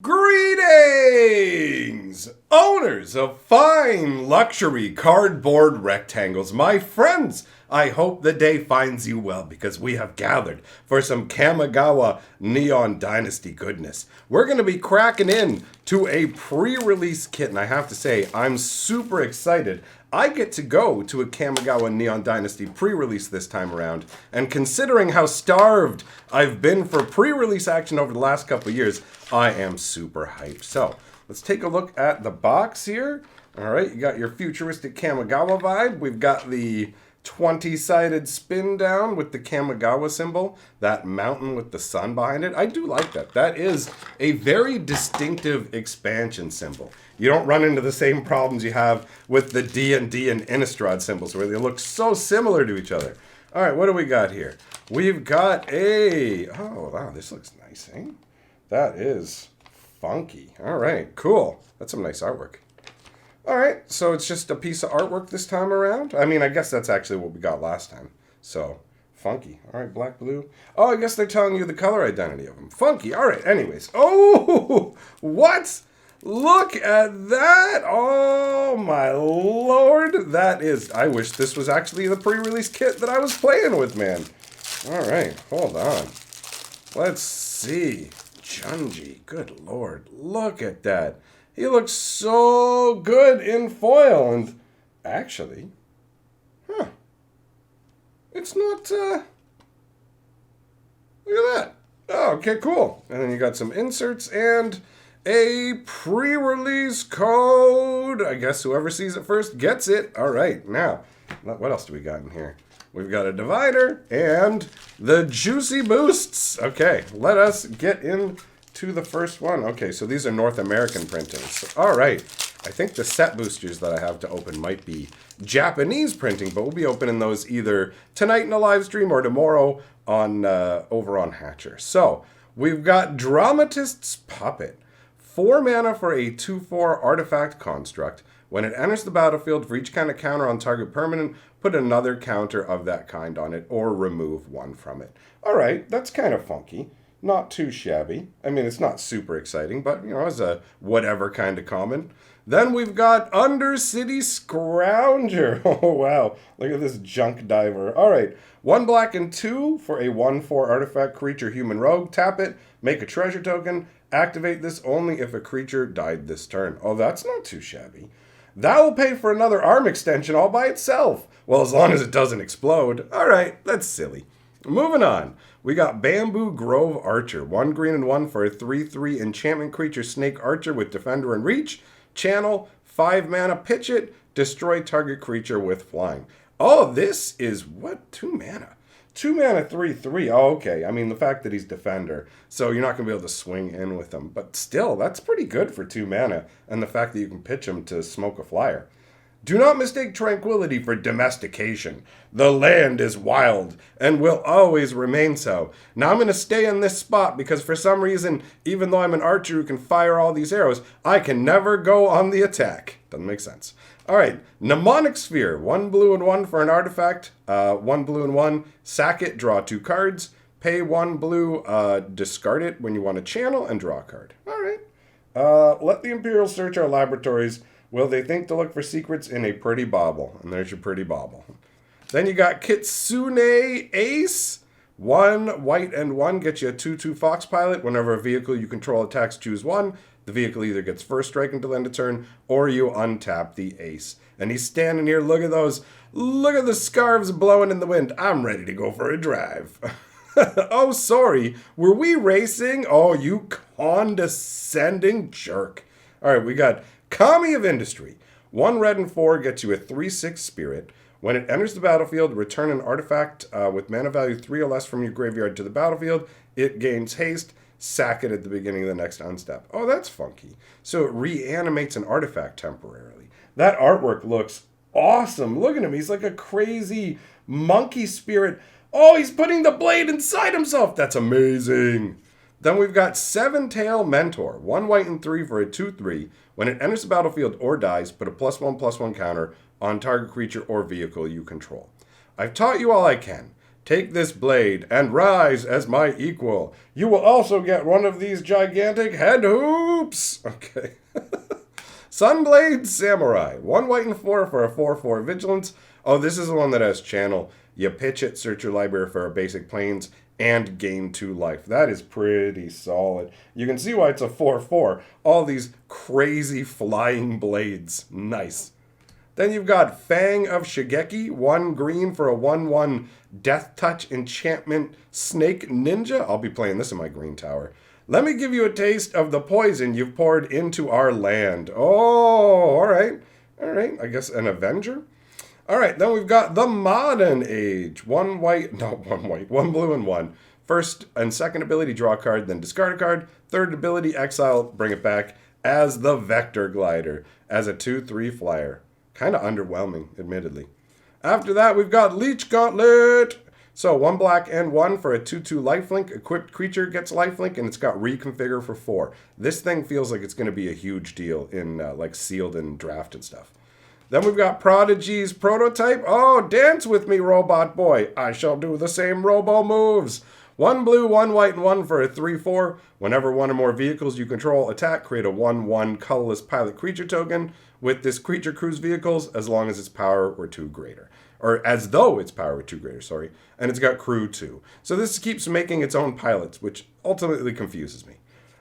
Greetings, owners of fine luxury cardboard rectangles. My friends, I hope the day finds you well because we have gathered for some Kamigawa Neon Dynasty goodness. We're going to be cracking in to a pre-release kit, and I have to say, I'm super excited. I get to go to a Kamigawa Neon Dynasty pre-release this time around, and considering how starved I've been for pre-release action over the last couple of years, I am super hyped. So, let's take a look at the box here. Alright, you got your futuristic Kamigawa vibe. We've got the 20-sided spin down with the Kamigawa symbol. That mountain with the sun behind it. I do like that. That is a very distinctive expansion symbol. You don't run into the same problems you have with the D&D and Innistrad symbols where they look so similar to each other. Alright, what do we got here? We've got a... Oh, wow, this looks nice, eh? That is funky. Alright, cool. That's some nice artwork. Alright, so it's just a piece of artwork this time around? I mean, I guess that's actually what we got last time. So, funky. Alright, black, blue. Oh, I guess they're telling you the color identity of them. Funky. Alright, anyways. Oh, what? Look at that. Oh, my lord. That is... I wish this was actually the pre-release kit that I was playing with, man. Alright, hold on. Let's see. Junji, good lord, look at that. He looks so good in foil, and actually, it's not, look at that. Oh, okay, cool. And then you got some inserts and a pre-release code. I guess whoever sees it first gets it. All right, now, what else do we got in here? We've got a divider and the juicy boosts. Okay, let us get into the first one. Okay, so these are North American printings. All right, I think the set boosters that I have to open might be Japanese printing, but we'll be opening those either tonight in a live stream or tomorrow on over on Hatcher. So we've got Dramatist's Puppet. 4 mana for a 2/4 artifact construct. When it enters the battlefield, for each kind of counter on target permanent, put another counter of that kind on it, or remove one from it. Alright, that's kind of funky. Not too shabby. I mean, it's not super exciting, but, you know, it's a whatever kind of common. Then we've got Undercity Scrounger. Oh, wow. Look at this junk diver. Alright, 1 black and 2 for a 1/4 artifact creature human rogue. Tap it, make a treasure token. Activate this only if a creature died this turn. Oh, that's not too shabby. That will pay for another arm extension all by itself. Well, as long as it doesn't explode. Alright, that's silly. Moving on. We got Bamboo Grove Archer. 1 green and 1 for a 3/3 enchantment creature snake archer with defender and reach. Channel, 5 mana, pitch it, destroy target creature with flying. Oh, this is what? 2 mana. 2 mana, 3/3. Oh, okay. I mean, the fact that he's defender, so you're not going to be able to swing in with him. But still, that's pretty good for 2 mana, and the fact that you can pitch him to smoke a flyer. Do not mistake tranquility for domestication. The land is wild, and will always remain so. Now I'm going to stay in this spot, because for some reason, even though I'm an archer who can fire all these arrows, I can never go on the attack. Doesn't make sense. Alright, Mnemonic Sphere. 1 blue and 1 for an artifact. 1 blue and 1. Sack it, draw 2 cards. Pay 1 blue, discard it when you want to channel, and draw a card. Alright. Let the Imperial search our laboratories. Will they think to look for secrets in a pretty bauble? And there's your pretty bauble. Then you got Kitsune Ace. 1 white and 1 gets you a 2/2 Fox Pilot. Whenever a vehicle you control attacks, choose 1. The vehicle either gets first strike until end of turn, or you untap the ace. And he's standing here, look at those, look at the scarves blowing in the wind. I'm ready to go for a drive. Oh, sorry, were we racing? Oh, you condescending jerk. Alright, we got Kami of Industry. 1 red and 4 gets you a 3/6 spirit. When it enters the battlefield, return an artifact with mana value 3 or less from your graveyard to the battlefield. It gains haste. Sack it at the beginning of the next unstep. Oh, that's funky. So it reanimates an artifact temporarily. That artwork looks awesome. Look at him. He's like a crazy monkey spirit. Oh, he's putting the blade inside himself. That's amazing. Then we've got Seven Tail Mentor. 1 white and 3 for a 2/3. When it enters the battlefield or dies, put a +1/+1 counter on target creature or vehicle you control. I've taught you all I can. Take this blade and rise as my equal. You will also get one of these gigantic head hoops. Okay. Sunblade Samurai. 1 white and 4 for a 4/4 vigilance. Oh, this is the one that has channel. You pitch it, search your library for basic planes, and gain 2 life. That is pretty solid. You can see why it's a 4/4. All these crazy flying blades. Nice. Then you've got Fang of Shigeki, 1 green for a 1/1 Death Touch Enchantment Snake Ninja. I'll be playing this in my green tower. Let me give you a taste of the poison you've poured into our land. Oh, all right. All right, I guess an Avenger. All right, then we've got the Modern Age. 1 white, not 1 white, 1 blue and 1. First and second ability, draw a card, then discard a card. Third ability, exile, bring it back as the Vector Glider, as a 2/3 flyer. Kind of underwhelming, admittedly. After that, we've got Leech Gauntlet. So 1 black and 1 for a 2/2 lifelink. Equipped creature gets lifelink, and it's got reconfigure for 4. This thing feels like it's going to be a huge deal in like sealed and draft and stuff. Then we've got Prodigy's Prototype. Oh, dance with me, robot boy. I shall do the same robo moves. 1 blue, 1 white, and 1 for a 3/4. Whenever 1 or more vehicles you control attack, create a 1/1 colorless pilot creature token with this creature cruise vehicles as long as its power were 2 greater. Or as though its power were 2 greater, sorry. And it's got crew 2. So this keeps making its own pilots, which ultimately confuses me.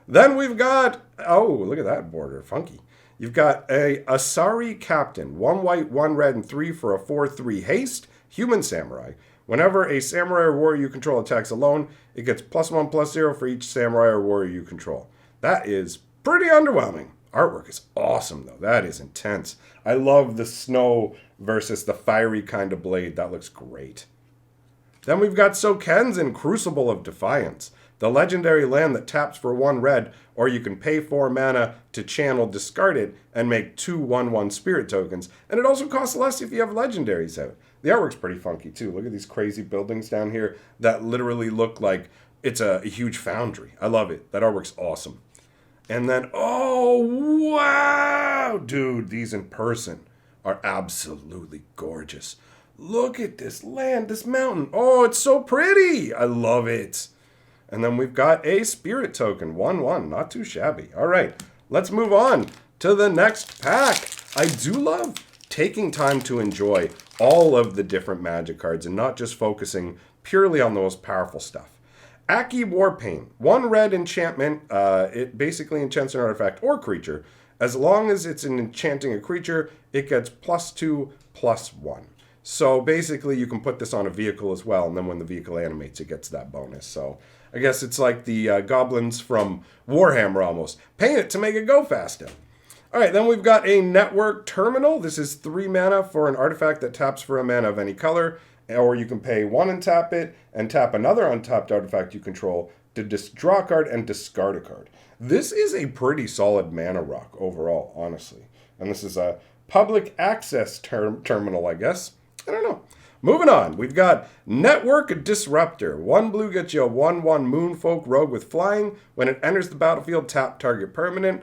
Then we've got, oh, look at that border, funky. You've got a Asari Captain, 1 white, 1 red, and 3 for a 4/3 haste, human samurai. Whenever a samurai or warrior you control attacks alone, it gets +1/+0 for each samurai or warrior you control. That is pretty underwhelming. Artwork is awesome, though. That is intense. I love the snow versus the fiery kind of blade. That looks great. Then we've got Soken's Crucible of Defiance, the legendary land that taps for 1 red, or you can pay 4 mana to channel, discard it, and make 2 1/1 spirit tokens. And it also costs less if you have legendaries out. The artwork's pretty funky, too. Look at these crazy buildings down here that literally look like it's a huge foundry. I love it. That artwork's awesome. And then, oh, wow! Dude, these in person are absolutely gorgeous. Look at this land, this mountain. Oh, it's so pretty. I love it. And then we've got a spirit token, 1/1. Not too shabby. All right, let's move on to the next pack. I do love taking time to enjoy all of the different magic cards and not just focusing purely on the most powerful stuff. Aki Warpaint, 1 red enchantment. It basically enchants an artifact or creature. As long as it's enchanting a creature, it gets +2/+1. So basically you can put this on a vehicle as well, and then when the vehicle animates, it gets that bonus. So I guess it's like the goblins from Warhammer almost. Paint it to make it go faster. All right, then we've got a Network Terminal. This is 3 mana for an artifact that taps for a mana of any color. Or you can pay 1 and tap it, and tap another untapped artifact you control to draw a card and discard a card. This is a pretty solid mana rock overall, honestly. And this is a public access terminal, I guess. I don't know. Moving on, we've got Network Disruptor. 1 blue gets you a 1/1 Moonfolk Rogue with flying. When it enters the battlefield, tap target permanent.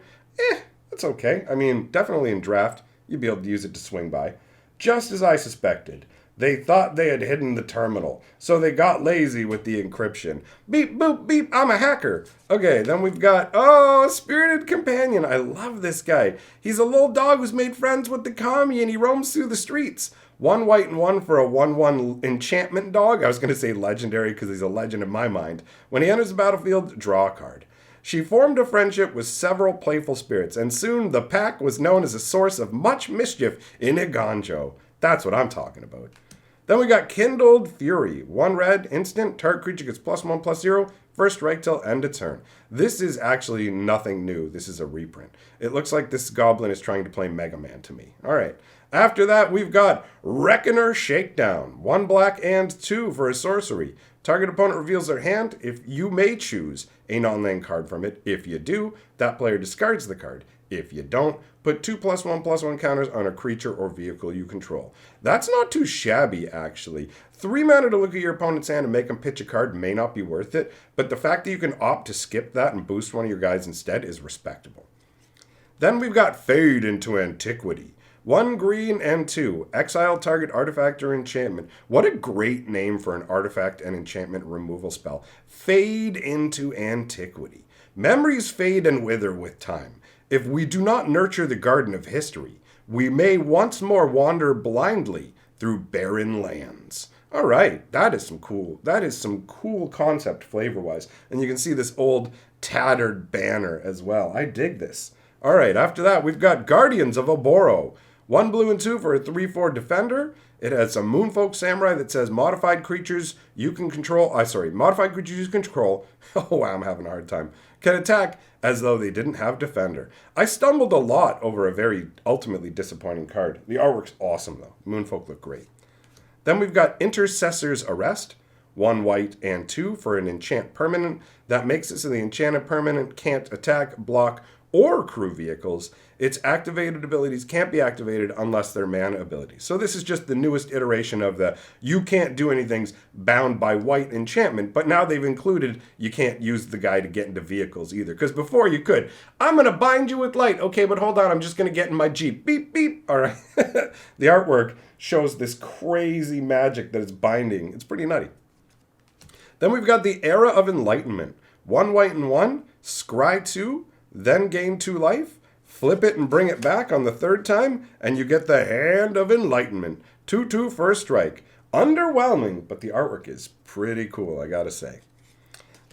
That's okay. I mean, definitely in draft, you'd be able to use it to swing by. Just as I suspected. They thought they had hidden the terminal, so they got lazy with the encryption. Beep, boop, beep, I'm a hacker. Okay, then we've got, oh, Spirited Companion. I love this guy. He's a little dog who's made friends with the commie, and he roams through the streets. 1 white and 1 for a 1/1 enchantment dog. I was going to say legendary because he's a legend in my mind. When he enters the battlefield, draw a card. She formed a friendship with several playful spirits, and soon the pack was known as a source of much mischief in Iganjo. That's what I'm talking about. Then we got Kindled Fury. 1 red, instant, target creature gets +1/+0, first strike till end of turn. This is actually nothing new. This is a reprint. It looks like this goblin is trying to play Mega Man to me. All right. After that, we've got Reckoner Shakedown. 1 black and 2 for a sorcery. Target opponent reveals their hand. If you may choose a non-land card from it. If you do, that player discards the card. If you don't, put 2 +1/+1 counters on a creature or vehicle you control. That's not too shabby, actually. 3 mana to look at your opponent's hand and make them pitch a card may not be worth it, but the fact that you can opt to skip that and boost one of your guys instead is respectable. Then we've got Fade into Antiquity. 1 green and 2. Exile target artifact or enchantment. What a great name for an artifact and enchantment removal spell. Fade into antiquity. Memories fade and wither with time. If we do not nurture the garden of history, we may once more wander blindly through barren lands. All right, that is some cool concept flavor-wise. And you can see this old tattered banner as well. I dig this. All right, after that, we've got Guardians of Oboro. 1 blue and 2 for a 3/4 defender. It has a Moonfolk Samurai that says modified creatures you can control. Modified creatures you can control. Oh, wow, I'm having a hard time. Can attack as though they didn't have defender. I stumbled a lot over a very ultimately disappointing card. The artwork's awesome, though. Moonfolk look great. Then we've got Intercessor's Arrest. 1 white and 2 for an enchant permanent. That makes it so the enchanted permanent can't attack, block, or crew vehicles. Its activated abilities can't be activated unless they're mana abilities. So this is just the newest iteration of the you can't do anything's bound by white enchantment, but now they've included you can't use the guy to get into vehicles either. Because before you could. I'm going to bind you with light. Okay, but hold on, I'm just going to get in my Jeep. Beep, beep. All right. The artwork shows this crazy magic that it's binding. It's pretty nutty. Then we've got the Era of Enlightenment. 1 white and 1, scry 2, then gain 2 life. Flip it and bring it back on the 3rd time, and you get the Hand of Enlightenment. 2/2 first strike. Underwhelming, but the artwork is pretty cool, I gotta say.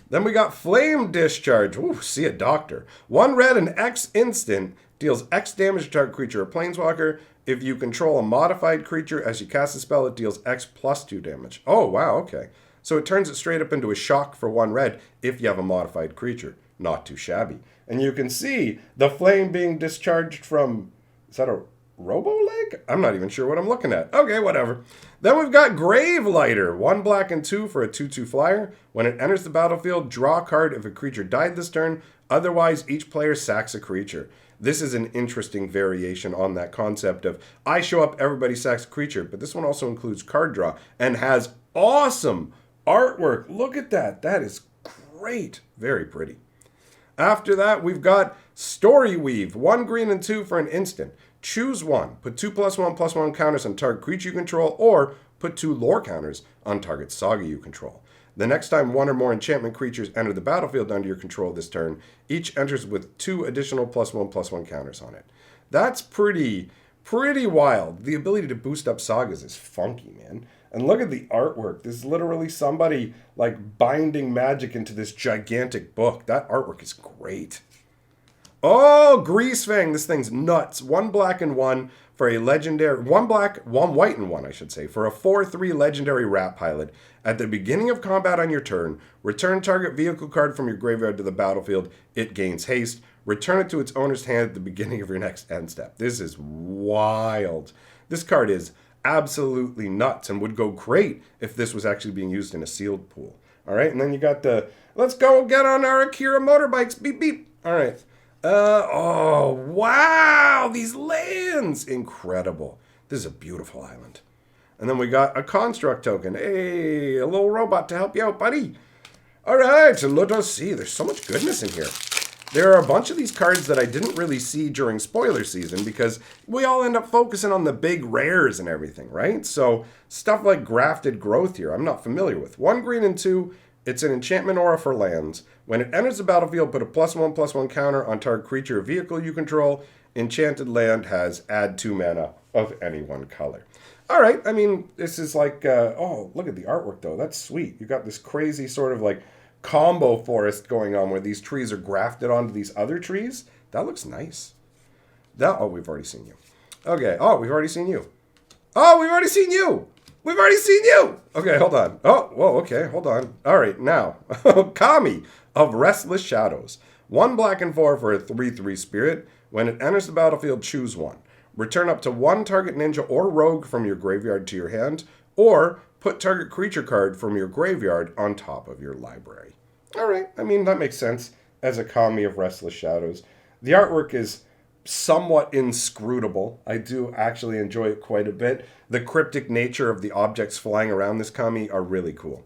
Then we got Flame Discharge. Ooh, see a doctor. 1 red and X instant deals X damage to target creature or planeswalker. If you control a modified creature as you cast a spell, it deals X plus 2 damage. Oh, wow, okay. So it turns it straight up into a shock for 1 red if you have a modified creature. Not too shabby. And you can see the flame being discharged from, is that a robo-leg? I'm not even sure what I'm looking at. Okay, whatever. Then we've got Grave Lighter. 1 black and 2 for a 2/2 flyer. When it enters the battlefield, draw a card if a creature died this turn. Otherwise, each player sacks a creature. This is an interesting variation on that concept of I show up, everybody sacks a creature. But this one also includes card draw and has awesome artwork. Look at that. That is great. Very pretty. After that, we've got Story Weave. 1 green and 2 for an instant. Choose 1. Put 2+1/+1 counters on target creature you control, or put 2 lore counters on target saga you control. The next time 1 or more enchantment creatures enter the battlefield under your control this turn, each enters with 2 additional +1/+1 counters on it. That's pretty wild. The ability to boost up sagas is funky, man. And look at the artwork. This is literally somebody like binding magic into this gigantic book. That artwork is great. Oh, Greasefang. This thing's nuts. 1 black and 1 for a legendary, 1 black, 1 white and 1, I should say, for a 4/3 legendary rat pilot. At the beginning of combat on your turn, return target vehicle card from your graveyard to the battlefield. It gains haste. Return it to its owner's hand at the beginning of your next end step. This is wild. This card is absolutely nuts and would go great if this was actually being used in a sealed pool. All right, and then you got the, let's go get on our Akira motorbikes, beep, beep. All right. Oh, wow, these lands, incredible. This is a beautiful island. And then we got a construct token. Hey, a little robot to help you out, buddy. All right, so let us see. There's so much goodness in here. There are a bunch of these cards that I didn't really see during spoiler season because we all end up focusing on the big rares and everything, right? So stuff like Grafted Growth here, I'm not familiar with. 1 green and 2, it's an enchantment aura for lands. When it enters the battlefield, put a +1/+1 counter on target creature or vehicle you control. Enchanted land has add 2 mana of any one color. All right, I mean, this is like, oh, look at the artwork though. That's sweet. You got this crazy sort of like combo forest going on where these trees are grafted onto these other trees. That looks nice. Oh, we've already seen you. Okay. Oh, we've already seen you. Oh, we've already seen you. We've already seen you. Okay, hold on. Oh, whoa, okay, hold on. All right, now. Kami of Restless Shadows. 1 black and 4 for a 3/3 spirit. When it enters the battlefield, choose 1. Return up to 1 target ninja or rogue from your graveyard to your hand, or put target creature card from your graveyard on top of your library. All right, I mean, that makes sense as a Kami of Restless Shadows. The artwork is somewhat inscrutable. I do actually enjoy it quite a bit. The cryptic nature of the objects flying around this Kami are really cool.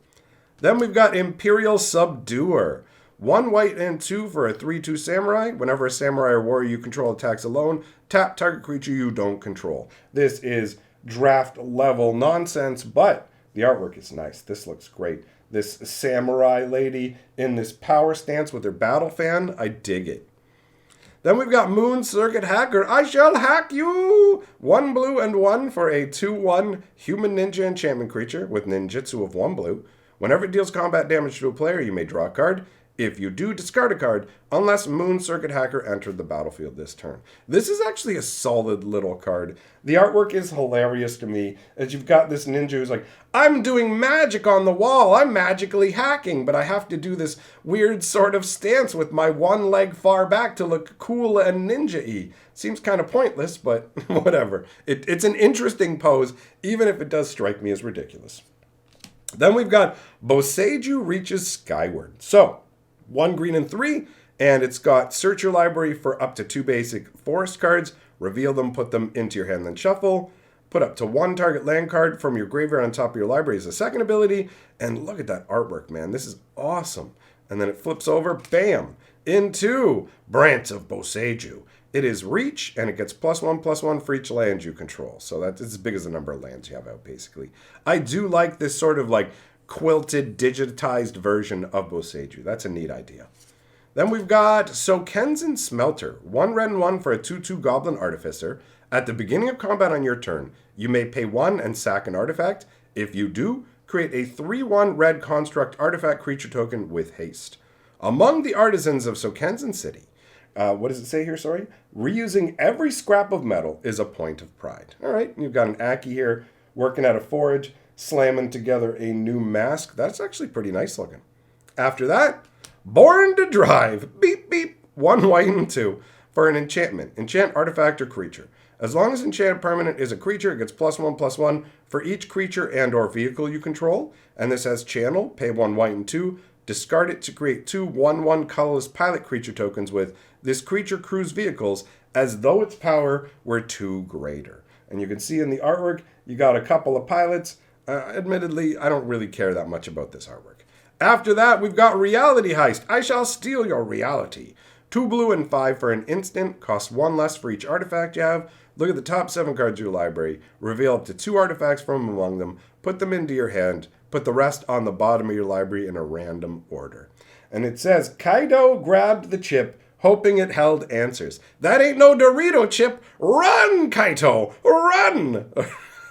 Then we've got Imperial Subduer. 1 white and 2 for a 3/2 samurai. Whenever a samurai or warrior you control attacks alone, tap target creature you don't control. This is draft level nonsense, but the artwork is nice. This looks great. This samurai lady in this power stance with her battle fan, I dig it. Then we've got Moon Circuit Hacker. I shall hack you! 1 blue and 1 for a 2/1 human ninja enchantment creature with ninjutsu of 1 blue. Whenever it deals combat damage to a player, you may draw a card. If you do, discard a card, unless Moon Circuit Hacker entered the battlefield this turn. This is actually a solid little card. The artwork is hilarious to me, as you've got this ninja who's like, I'm doing magic on the wall, I'm magically hacking, but I have to do this weird sort of stance with my one leg far back to look cool and ninja-y. Seems kind of pointless, but whatever. It's an interesting pose, even if it does strike me as ridiculous. Then we've got Boseiju Reaches Skyward. So, 1 green and 3, and it's got search your library for up to 2 basic forest cards, reveal them, put them into your hand, then shuffle. Put up to 1 target land card from your graveyard on top of your library as a second ability, and look at that artwork, man. This is awesome. And then it flips over, bam, into Branch of Boseiju. It is reach, and it gets +1/+1 for each land you control. So that's as big as the number of lands you have out, basically. I do like this sort of like quilted, digitized version of Boseiju. That's a neat idea. Then we've got Sokenzen Smelter. 1 red and 1 for a 2/2 Goblin Artificer. At the beginning of combat on your turn, you may pay 1 and sack an artifact. If you do, create a 3/1 red construct artifact creature token with haste. Among the artisans of Sokenzen City, what does it say here, sorry? Reusing every scrap of metal is a point of pride. All right, you've got an Aki here working at a forge, slamming together a new mask. That's actually pretty nice looking. After that, Born to Drive. Beep, beep. 1 white and 2 for an enchantment. Enchant artifact or creature. As long as enchanted permanent is a creature, it gets +1/+1 for each creature and or vehicle you control. And this has channel. Pay 1 white and 2. Discard it to create 2 1/1 colorless pilot creature tokens with this creature cruise vehicles as though its power were 2 greater. And you can see in the artwork, you got a couple of pilots. Admittedly, I don't really care that much about this artwork. After that, we've got Reality Heist. I shall steal your reality. 2 blue and 5 for an instant. Costs 1 less for each artifact you have. Look at the top 7 cards of your library. Reveal up to 2 artifacts from among them. Put them into your hand. Put the rest on the bottom of your library in a random order. And it says, Kaido grabbed the chip, hoping it held answers. That ain't no Dorito chip. Run, Kaito! Run!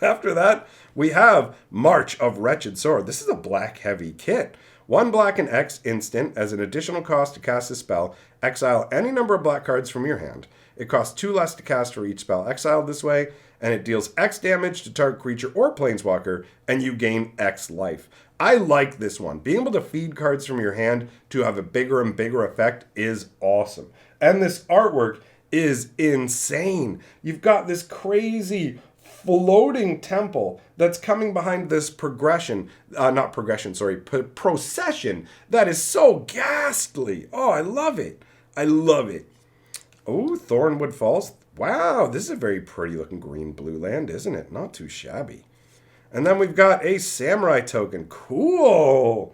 After that, we have March of Wretched Sword. This is a black heavy kit. 1 black and X instant. As an additional cost to cast a spell, exile any number of black cards from your hand. It costs 2 less to cast for each spell exiled this way, and it deals X damage to target creature or planeswalker, and you gain X life. I like this one. Being able to feed cards from your hand to have a bigger and bigger effect is awesome. And this artwork is insane. You've got this crazy floating temple that's coming behind this procession that is so ghastly. Oh, I love it. I love it. Oh, Thornwood Falls. Wow, this is a very pretty looking green-blue land, isn't it? Not too shabby. And then we've got a Samurai token. Cool.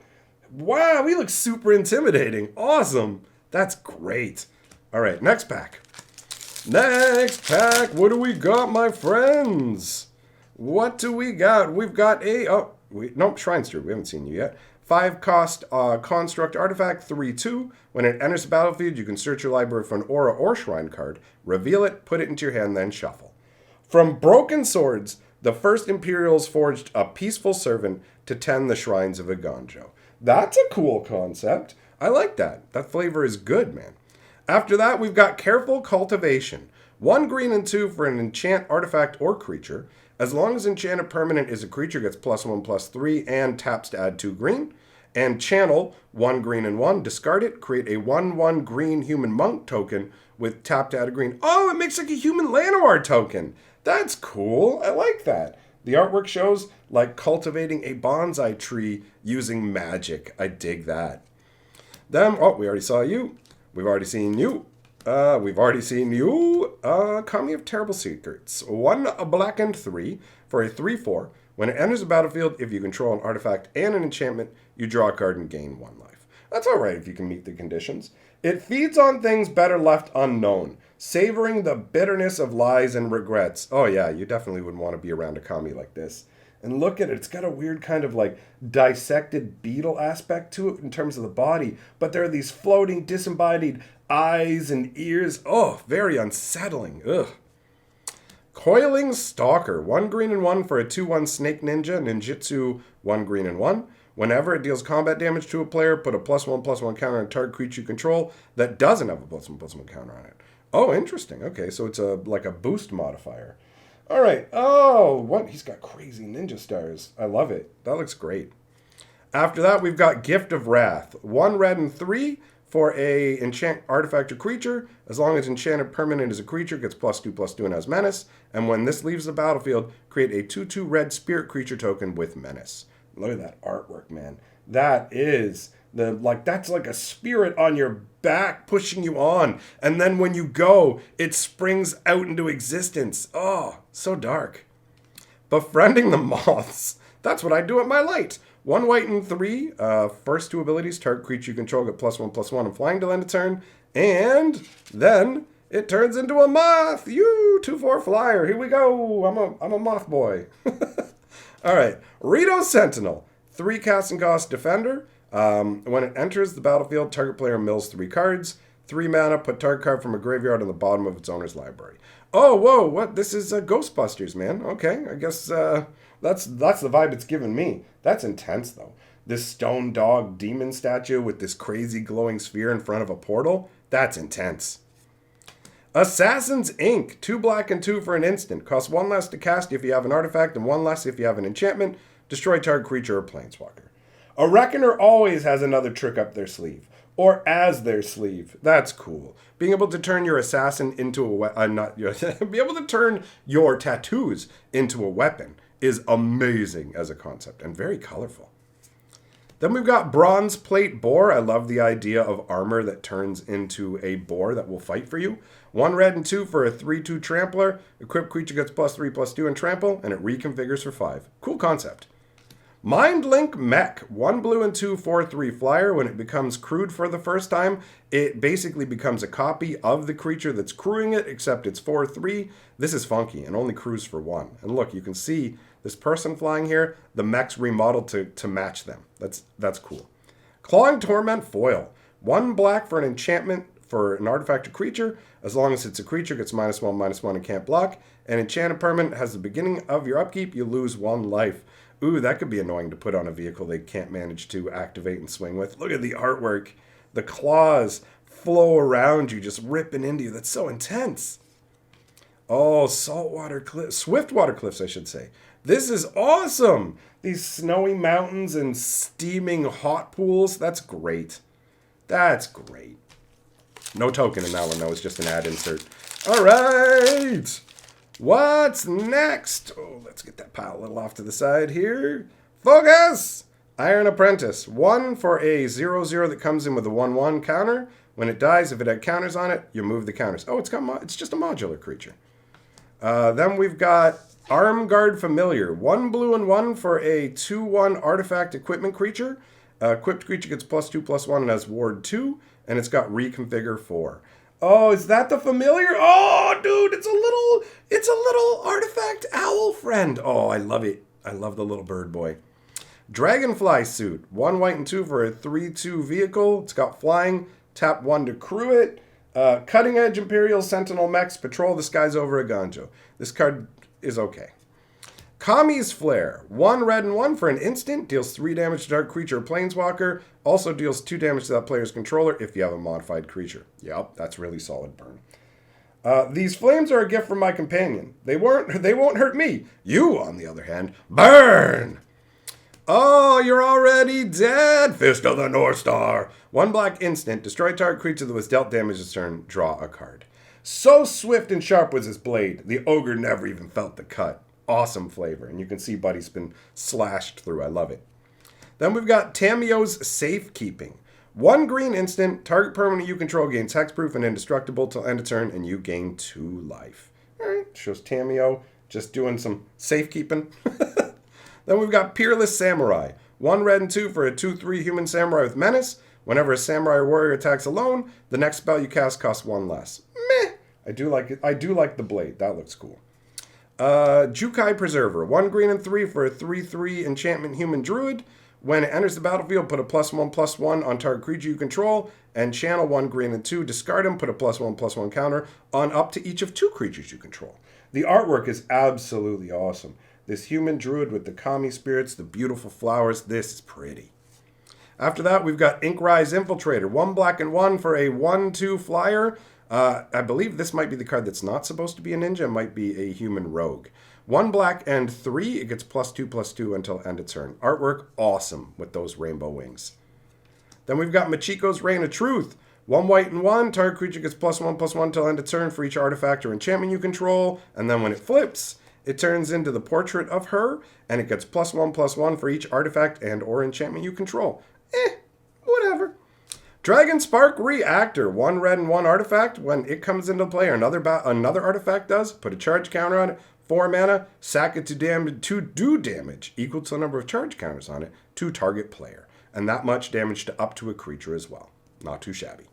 Wow, he looks super intimidating. Awesome. That's great. All right, next pack. Next pack. What do we got, my friends? What do we got? We've got a... Shrine Steward. We haven't seen you yet. 5 cost construct artifact, 3/2. When it enters the battlefield, you can search your library for an aura or shrine card, reveal it, put it into your hand, then shuffle. From Broken Swords, the first Imperials forged a peaceful servant to tend the shrines of Iganjo. That's a cool concept. I like that. That flavor is good, man. After that, we've got Careful Cultivation. 1 green and 2 for an enchant artifact or creature. As long as enchanted permanent is a creature, gets +1/+3 and taps to add 2 green. And channel 1 green and 1, discard it, create a 1/1 green human monk token with tap to add a green. Oh, it makes like a human Llanowar token. That's cool. I like that. The artwork shows like cultivating a bonsai tree using magic. I dig that. Then, we already saw you. We've already seen you. Kami of Terrible Secrets. 1 black and 3 for a 3/4. When it enters the battlefield, if you control an artifact and an enchantment, you draw a card and gain 1 life. That's alright if you can meet the conditions. It feeds on things better left unknown, savoring the bitterness of lies and regrets. Oh yeah, you definitely wouldn't want to be around a Kami like this. And look at it, it's got a weird kind of like dissected beetle aspect to it in terms of the body, but there are these floating, disembodied eyes and ears. Oh, very unsettling. Ugh. Coiling Stalker. 1 green and 1 for a 2/1 Snake Ninja. Ninjutsu, 1 green and 1. Whenever it deals combat damage to a player, put a +1/+1 counter on a target creature you control that doesn't have a +1/+1 counter on it. Oh, interesting. Okay, so it's like a boost modifier. All right. Oh, what? He's got crazy ninja stars. I love it. That looks great. After that, we've got Gift of Wrath. 1 red and 3 for a enchant artifact or creature. As long as enchanted permanent is a creature, gets +2/+2 and has menace. And when this leaves the battlefield, create a 2/2 red spirit creature token with menace. Look at that artwork, man. That is that's like a spirit on your back pushing you on. And then when you go, it springs out into existence. Oh, so dark. Befriending the Moths. That's what I do at my light. 1 white and 3. First 2 abilities, target creature you control get +1/+1 and flying till end of turn. And then it turns into a moth. 2/4 flyer. Here we go. I'm a moth boy. All right. Rito Sentinel. 3 casting cost defender. When it enters the battlefield, target player mills 3 cards. 3 mana, put target card from a graveyard on the bottom of its owner's library. Oh, whoa, what? This is Ghostbusters, man. Okay, I guess that's the vibe it's giving me. That's intense, though. This stone dog demon statue with this crazy glowing sphere in front of a portal. That's intense. Assassin's Ink. 2 black and 2 for an instant. Costs 1 less to cast if you have an artifact and 1 less if you have an enchantment. Destroy target creature or planeswalker. A Reckoner always has another trick up their sleeve. Or as their sleeve. That's cool. Being able to turn your assassin into be able to turn your tattoos into a weapon is amazing as a concept and very colorful. Then we've got Bronze Plate Boar. I love the idea of armor that turns into a boar that will fight for you. 1 red and 2 for a 3/2 Trampler. Equipped creature gets +3/+2 and trample, and it reconfigures for 5. Cool concept. Mindlink Mech. 1 blue and 2 4/3 flyer. When it becomes crewed for the first time, it basically becomes a copy of the creature that's crewing it, except it's 4/3. This is funky and only crews for 1. And look, you can see this person flying here, the mech's remodeled to match them. That's cool. Clawing Torment Foil. 1 black for an enchantment for an artifact or creature. As long as it's a creature, gets -1/-1 and can't block. An enchanted permanent has the beginning of your upkeep, you lose 1 life. Ooh, that could be annoying to put on a vehicle they can't manage to activate and swing with. Look at the artwork. The claws flow around you, just ripping into you. That's so intense. Oh, Swiftwater Cliffs, I should say. This is awesome. These snowy mountains and steaming hot pools. That's great. That's great. No token in that one, though. It's just an ad insert. All right. What's next? Oh, let's get that pile a little off to the side here. Focus! Iron Apprentice. 1 for a 0/0 that comes in with a 1/1 counter. When it dies, if it had counters on it, you move the counters. Oh, it's just a modular creature. Then we've got Armguard Familiar. 1 blue and 1 for a 2/1 artifact equipment creature. Equipped creature gets +2/+1 and has ward 2. And it's got reconfigure 4. Oh, is that the familiar? Oh, dude, it's a little artifact owl friend. Oh, I love it. I love the little bird boy. Dragonfly Suit. 1 white and 2 for a 3/2 vehicle. It's got flying. Tap 1 to crew it. Cutting Edge Imperial Sentinel Mechs. Patrol the skies over a Ganjo. This card is okay. Kami's Flare. 1 red and 1 for an instant. Deals 3 damage to target creature or planeswalker. Also deals 2 damage to that player's controller if you have a modified creature. Yep, that's really solid burn. These flames are a gift from my companion. They won't hurt me. You, on the other hand, burn! Oh, you're already dead! Fist of the North Star. 1 black instant. Destroy target creature that was dealt damage this turn. Draw a card. So swift and sharp was his blade, the ogre never even felt the cut. Awesome flavor, and you can see Buddy's been slashed through. I love it. Then we've got Tamio's Safekeeping. 1 green instant, target permanent you control gains hexproof and indestructible till end of turn, and you gain 2 life. Alright, shows Tamio just doing some safekeeping. Then we've got Peerless Samurai. 1 red and 2 for a 2/3 human samurai with menace. Whenever a samurai or warrior attacks alone, the next spell you cast costs 1 less. Meh. I do like it. I do like the blade. That looks cool. Jukai Preserver. 1 green and 3 for a 3/3 enchantment human druid. When it enters the battlefield, put a +1/+1 on target creature you control, and channel 1 green and 2, discard them, put a +1/+1 counter on up to each of 2 creatures you control. The artwork is absolutely awesome. This human druid with the kami spirits, the beautiful flowers, this is pretty. After that, we've got Inkrise Infiltrator. 1 black and 1 for a 1/2 flyer. I believe this might be the card that's not supposed to be a ninja. It might be a human rogue. 1 black and 3. It gets +2/+2 until end of turn. Artwork, awesome with those rainbow wings. Then we've got Machiko's Reign of Truth. 1 white and 1. Target creature gets +1/+1 until end of turn for each artifact or enchantment you control. And then when it flips, it turns into the portrait of her, and it gets +1/+1 for each artifact and or enchantment you control. Whatever. Dragon Spark Reactor. 1 red and 1 artifact. When it comes into play or another artifact does, put a charge counter on it. 4 mana, sack it to do damage equal to the number of charge counters on it to target player. And that much damage to up to a creature as well. Not too shabby.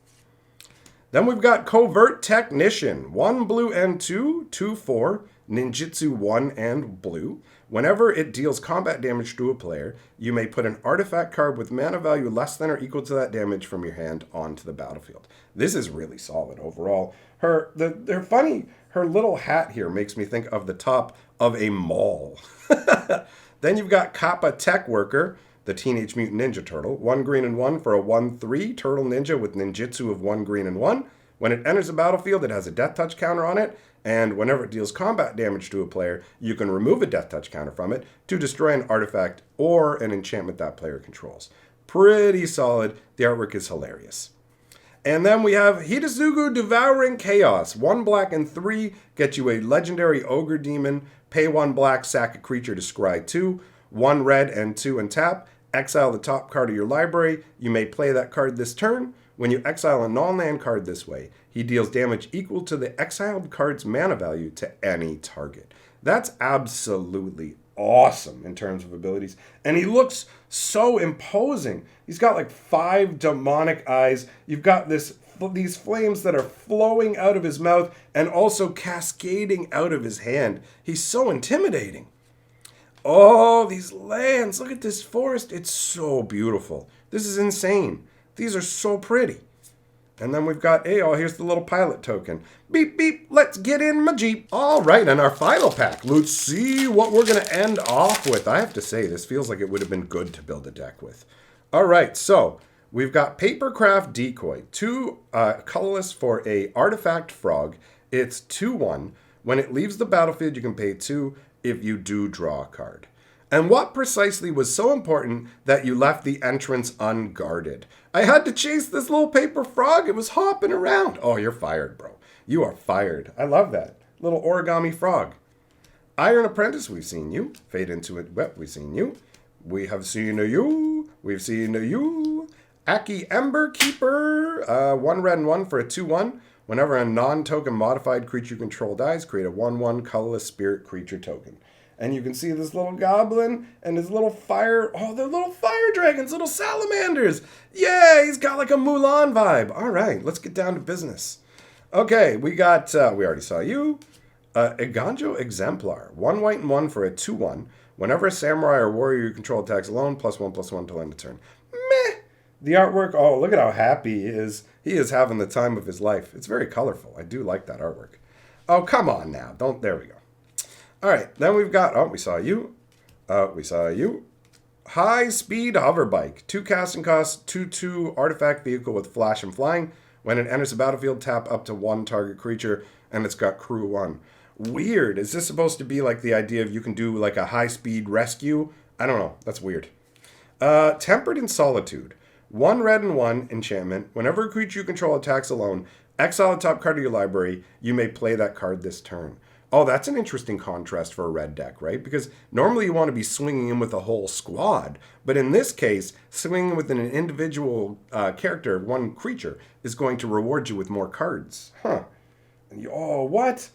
Then we've got Covert Technician. 1 blue and 2, 2/4, ninjutsu 1 and blue. Whenever it deals combat damage to a player, you may put an artifact card with mana value less than or equal to that damage from your hand onto the battlefield. This is really solid overall. Her little hat here makes me think of the top of a mall. Then you've got Kappa Tech Worker, the Teenage Mutant Ninja Turtle. 1 green and 1 for a 1/3 turtle ninja with ninjutsu of 1 green and 1. When it enters the battlefield, it has a death touch counter on it, and whenever it deals combat damage to a player, you can remove a death touch counter from it to destroy an artifact or an enchantment that player controls. Pretty solid. The artwork is hilarious. And then we have Hitazugu Devouring Chaos. 1 black and 3 get you a legendary ogre demon. Pay 1 black, sack a creature to scry 2. 1 red and 2 and tap. Exile the top card of your library. You may play that card this turn. When you exile a non-land card this way, he deals damage equal to the exiled card's mana value to any target. That's absolutely awesome in terms of abilities. And he looks so imposing. He's got like 5 demonic eyes. You've got these flames that are flowing out of his mouth and also cascading out of his hand. He's so intimidating. Oh, these lands. Look at this forest. It's so beautiful. This is insane. These are so pretty. And then we've got, here's the little pilot token. Beep, beep, let's get in my Jeep. All right, and our final pack. Let's see what we're going to end off with. I have to say, this feels like it would have been good to build a deck with. All right, so we've got Papercraft Decoy. 2 colorless for a artifact frog. It's 2/1. When it leaves the battlefield, you can pay 2 if you do draw a card. And what precisely was so important that you left the entrance unguarded? I had to chase this little paper frog. It was hopping around. Oh, you're fired, bro. You are fired. I love that. Little origami frog. Iron Apprentice, we've seen you. Fade into it. Well, we've seen you. We have seen you. We've seen you. Aki Ember Keeper. 1 red and 1 for a 2/1. Whenever a non-token modified creature you control dies, create a 1/1 colorless spirit creature token. And you can see this little goblin and his little fire. Oh, they're little fire dragons, little salamanders. Yeah, he's got like a Mulan vibe. All right, let's get down to business. Okay, we got, we already saw you. Iganjo Exemplar. 1 white and 1 for a 2/1. Whenever a samurai or warrior you control attacks alone, +1/+1 till end of turn. Meh. The artwork, oh, look at how happy he is. He is having the time of his life. It's very colorful. I do like that artwork. Oh, come on now. There we go. All right, then we've got, we saw you. We saw you. High Speed Hover Bike. 2 casting costs, 2/2 artifact vehicle with flash and flying. When it enters the battlefield, tap up to 1 target creature, and it's got crew 1. Weird. Is this supposed to be like the idea of you can do like a high-speed rescue? I don't know. That's weird. Tempered in Solitude. 1 red and 1 enchantment. Whenever a creature you control attacks alone, exile the top card of your library. You may play that card this turn. Oh, that's an interesting contrast for a red deck, right? Because normally you want to be swinging in with a whole squad. But in this case, swinging with an individual character, 1 creature, is going to reward you with more cards. Huh. Oh, what?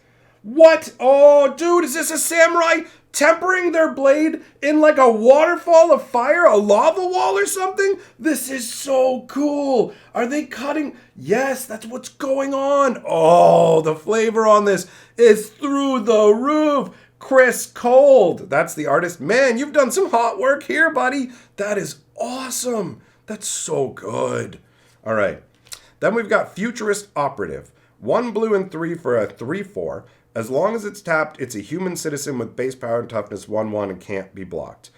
What? Oh, dude, is this a samurai tempering their blade in like a waterfall of fire, a lava wall or something? This is so cool. Are they cutting? Yes, that's what's going on. Oh, the flavor on this is through the roof. Chris Cold, that's the artist. Man, you've done some hot work here, buddy. That is awesome. That's so good. All right. Then we've got Futurist Operative. 1 blue and 3 for a 3/4. As long as it's tapped, it's a human citizen with base power and toughness 1/1 and can't be blocked.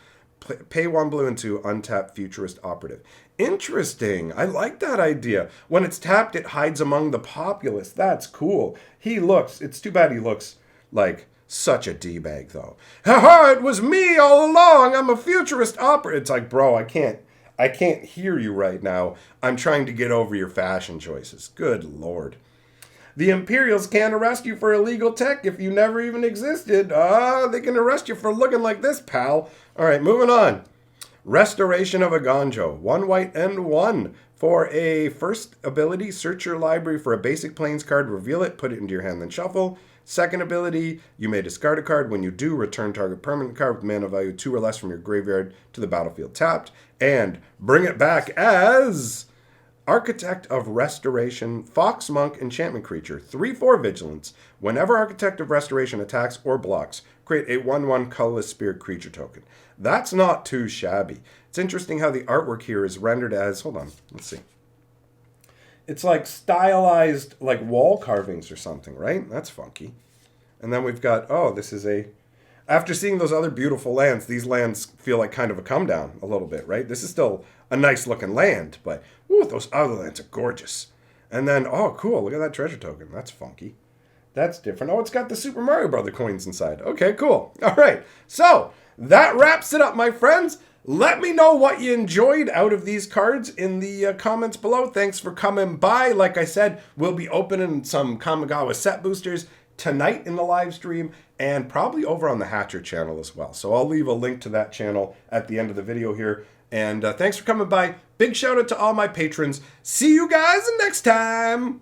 Pay 1 blue and 2, untap Futurist Operative. Interesting. I like that idea. When it's tapped, it hides among the populace. That's cool. It's too bad he looks like such a D-bag, though. Haha, it was me all along. I'm a Futurist Operative. It's like, bro, I can't hear you right now. I'm trying to get over your fashion choices. Good Lord. The Imperials can't arrest you for illegal tech if you never even existed. They can arrest you for looking like this, pal. All right, moving on. Restoration of a Gonjo. 1 white and 1. For a first ability, search your library for a basic Plains card, reveal it, put it into your hand, then shuffle. Second ability, you may discard a card. When you do, return target permanent card with mana value 2 or less from your graveyard to the battlefield tapped. And bring it back as Architect of Restoration, Fox Monk enchantment creature, 3/4 vigilance. Whenever Architect of Restoration attacks or blocks, create a 1/1 colorless spirit creature token. That's not too shabby. It's interesting how the artwork here is rendered as, hold on, let's see. It's like stylized like wall carvings or something, right? That's funky. And then we've got, after seeing those other beautiful lands, these lands feel like kind of a come down a little bit, right? This is still a nice looking land, but those other lands are gorgeous. And then, oh, cool, look at that treasure token. That's funky. That's different. Oh, it's got the Super Mario Brother coins inside. Okay, cool. All right. So that wraps it up, my friends. Let me know what you enjoyed out of these cards in the comments below. Thanks for coming by. Like I said, we'll be opening some Kamigawa set boosters tonight in the live stream and probably over on the Hatcher channel as well. So I'll leave a link to that channel at the end of the video here. And thanks for coming by. Big shout out to all my patrons. See you guys next time.